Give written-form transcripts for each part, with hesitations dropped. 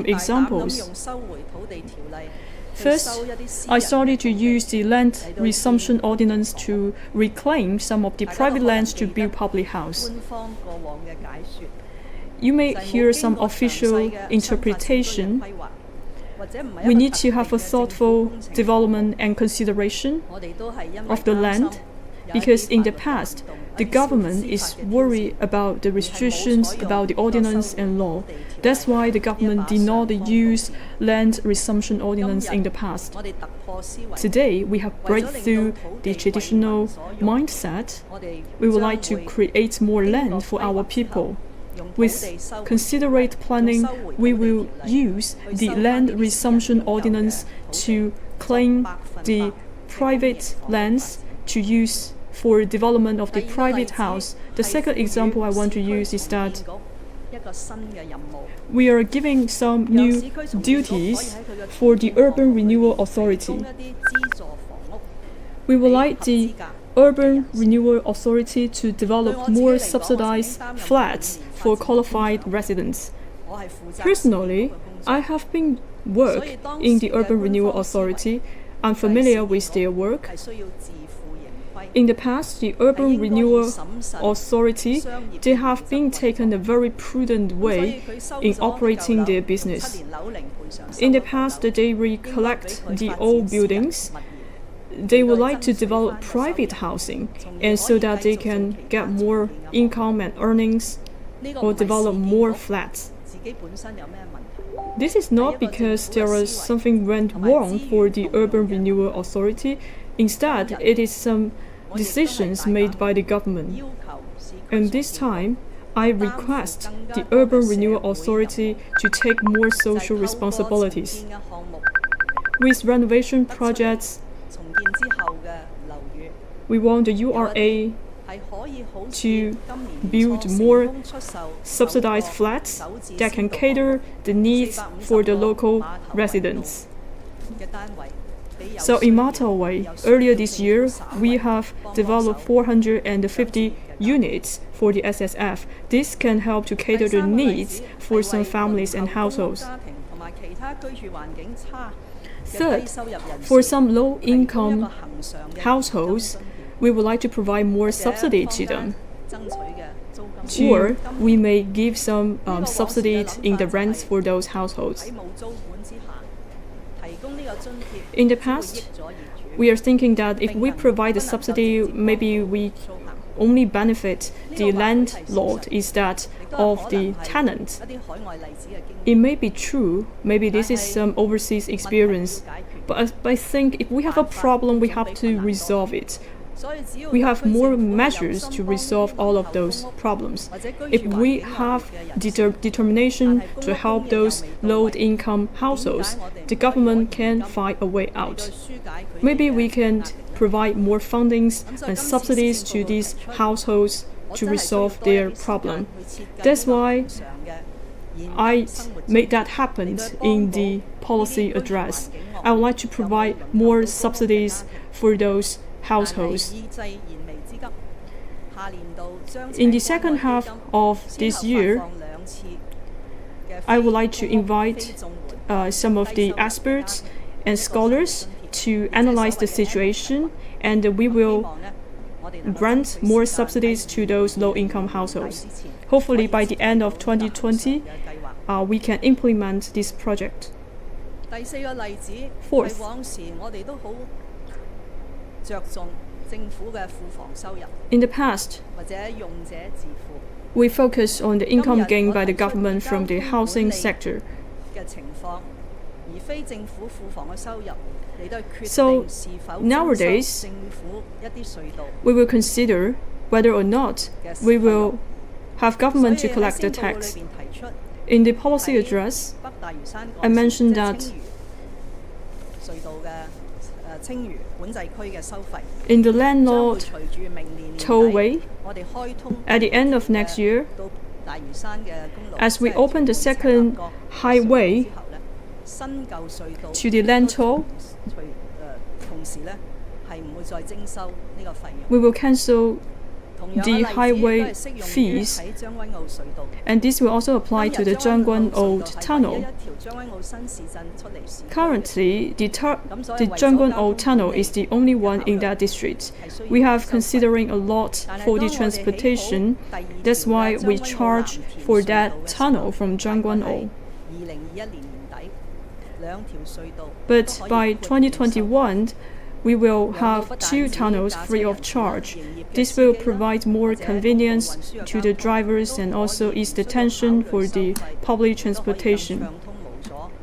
examples. First, I started to use the Land Resumption Ordinance to reclaim some of the private lands to build public house. You may hear some official interpretation. We need to have a thoughtful development and consideration of the land, because in the past, the government is worried about the restrictions about the ordinance and law. That's why the government did not use Land Resumption Ordinance in the past. Today, we have breakthrough the traditional mindset. We would like to create more land for our people. With considerate planning, we will use the Land Resumption Ordinance to claim the private lands to use for development of the private house. The second example I want to use is that we are giving some new duties for the Urban Renewal Authority. We would like the Urban Renewal Authority to develop more subsidized flats for qualified residents. Personally, I have been working in the Urban Renewal Authority. I'm familiar with their work. In the past, the Urban Renewal Authority, they have been taken a very prudent way in operating their business. In the past, they recollect the old buildings. They would like to develop private housing, and so that they can get more income and earnings or develop more flats. This is not because there is something went wrong for the Urban Renewal Authority. Instead, it is some decisions made by the government. And this time, I request the Urban Renewal Authority to take more social responsibilities. With renovation projects, we want the URA to build more subsidized flats that can cater the needs for the local residents. So in Matawai, earlier this year, we have developed 450 units for the SSF. This can help to cater the needs for some families and households. Third, for some low-income households, we would like to provide more subsidy to them. Or we may give some subsidy in the rents for those households. In the past, we are thinking that if we provide a subsidy, maybe we only benefit the landlord instead of the tenant. It may be true, maybe this is some overseas experience, but I think if we have a problem, we have to resolve it. We have more measures to resolve all of those problems. If we have determination to help those low-income households, the government can find a way out. Maybe we can provide more fundings and subsidies to these households to resolve their problem. That's why I made that happen in the policy address. I would like to provide more subsidies for those households. In the second half of this year, I would like to invite some of the experts and scholars to analyze the situation, and we will grant more subsidies to those low-income households. Hopefully, by the end of 2020, we can implement this project. Fourth, in the past, we focus on the income gained by the government from the housing sector. So nowadays, we will consider whether or not we will have government to collect the tax. In the policy address, I mentioned that in the landlord tollway, at the end of next year, as we open the second highway to the land toll, we will cancel the highway fees, and this will also apply to the Zhangguan Old Tunnel. Currently, the Zhangguan Old Tunnel is the only one in that district. We have considering a lot for the transportation. That's why we charge for that tunnel from Zhangguan Old. But by 2021, we will have 2 tunnels free of charge. This will provide more convenience to the drivers and also ease the tension for the public transportation.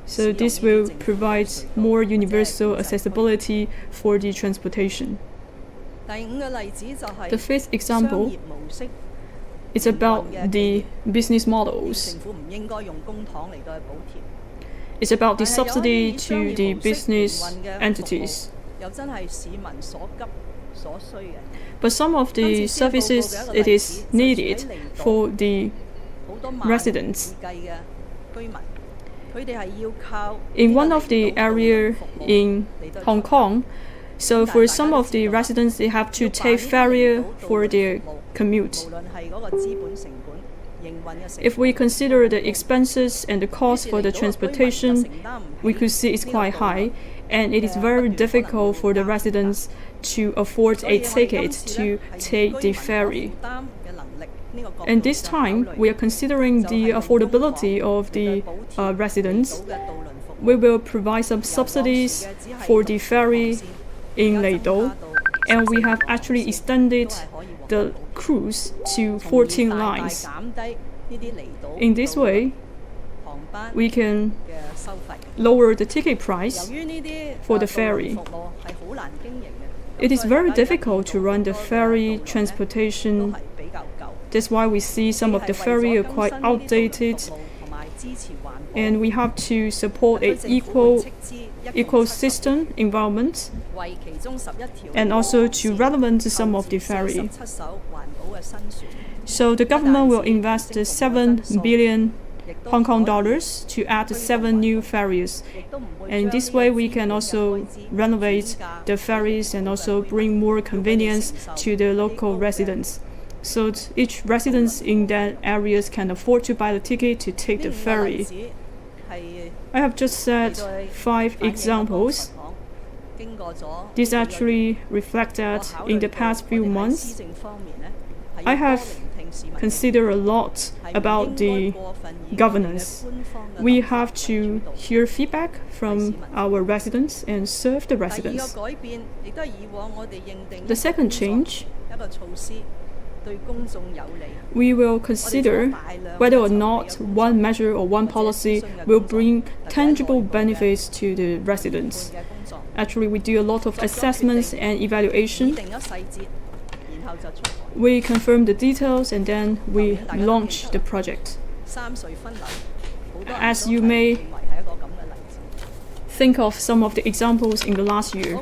So this will provide more universal accessibility for the transportation. The 5th example is about the business models. It's about the subsidy to the business entities. But some of the services it is needed for the residents. In one of the areas in Hong Kong, so for some of the residents, they have to take ferry for their commute. If we consider the expenses and the cost for the transportation, we could see it's quite high, and it is very difficult for the residents to afford a ticket to take the ferry. And this time, we are considering the affordability of the residents. We will provide some subsidies for the ferry in Leidou, and we have actually extended the cruise to 14 lines. In this way, we can lower the ticket price for the ferry. It is very difficult to run the ferry transportation. That's why we see some of the ferry are quite outdated, and we have to support an ecosystem environment, and also to relevant to some of the ferry. So the government will invest 7 billion Hong Kong dollars to add 7 new ferries, and this way we can also renovate the ferries and also bring more convenience to the local residents, so each resident in that areas can afford to buy the ticket to take the ferry. I have just said 5 examples. This actually reflects that in the past few months, I have considered a lot about the governance. We have to hear feedback from our residents and serve the residents. The second change, we will consider whether or not one measure or one policy will bring tangible benefits to the residents. Actually, we do a lot of assessments and evaluation. We confirm the details and then we launch the project. As you may think of some of the examples in the last year,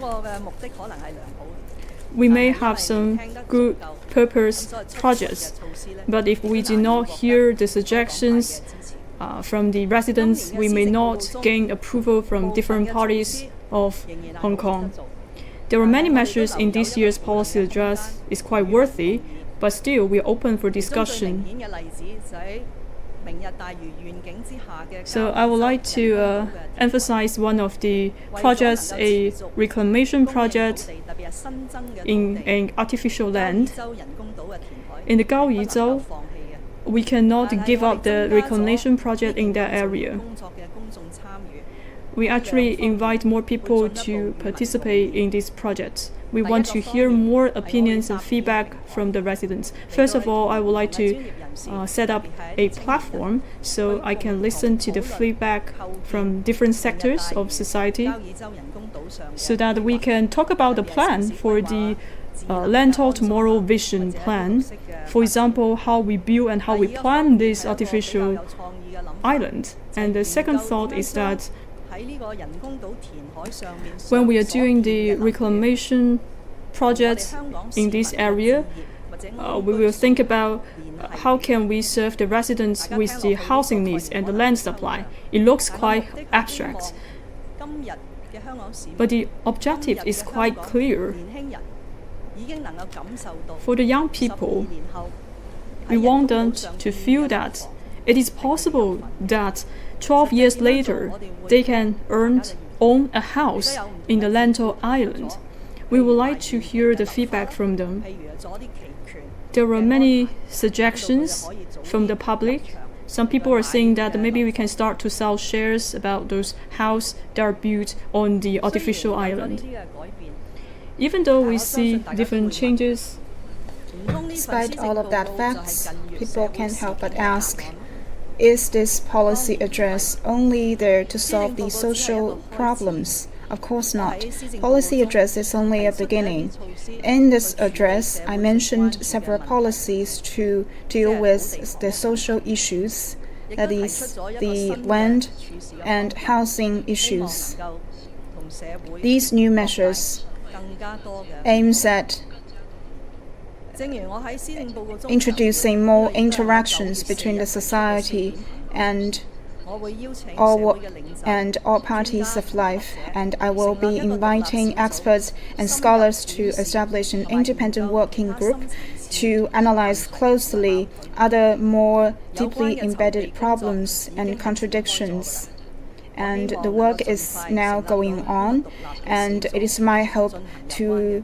we may have some good purpose projects, but if we do not hear the suggestions from the residents, we may not gain approval from different parties of Hong Kong. There are many measures in this year's policy address is quite worthy, but still we are open for discussion. So I would like to emphasize one of the projects, a reclamation project in an artificial land. In the Gaoyizhou, we cannot give up the reclamation project in that area. We actually invite more people to participate in this project. We want to hear more opinions and feedback from the residents. First of all, I would like to set up a platform so I can listen to the feedback from different sectors of society so that we can talk about the plan for the Lentor Tomorrow Vision Plan. For example, how we build and how we plan this artificial island. And the second thought is that when we are doing the reclamation project in this area, we will think about how can we serve the residents with the housing needs and the land supply. It looks quite abstract, but the objective is quite clear. For the young people, we want them to feel that it is possible that 12 years later they can own a house in the Lantau Island. We would like to hear the feedback from them. There are many suggestions from the public. Some people are saying that maybe we can start to sell shares about those houses that are built on the artificial island. Even though we see different changes, despite all of that facts, people can't help but ask, is this policy address only there to solve the social problems? Of course not. Policy address is only a beginning. In this address, I mentioned several policies to deal with the social issues, that is, the land and housing issues. These new measures aims at introducing more interactions between the society and all parties of life, and I will be inviting experts and scholars to establish an independent working group to analyze closely other more deeply embedded problems and contradictions. And the work is now going on, and it is my hope to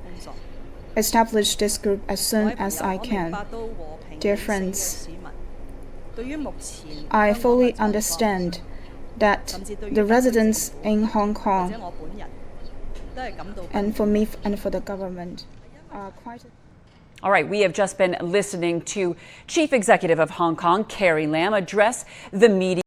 establish this group as soon as I can. Dear friends, I fully understand that the residents in Hong Kong and for me and for the government are quite... All right, we have just been listening to Chief Executive of Hong Kong, Carrie Lam, address the media.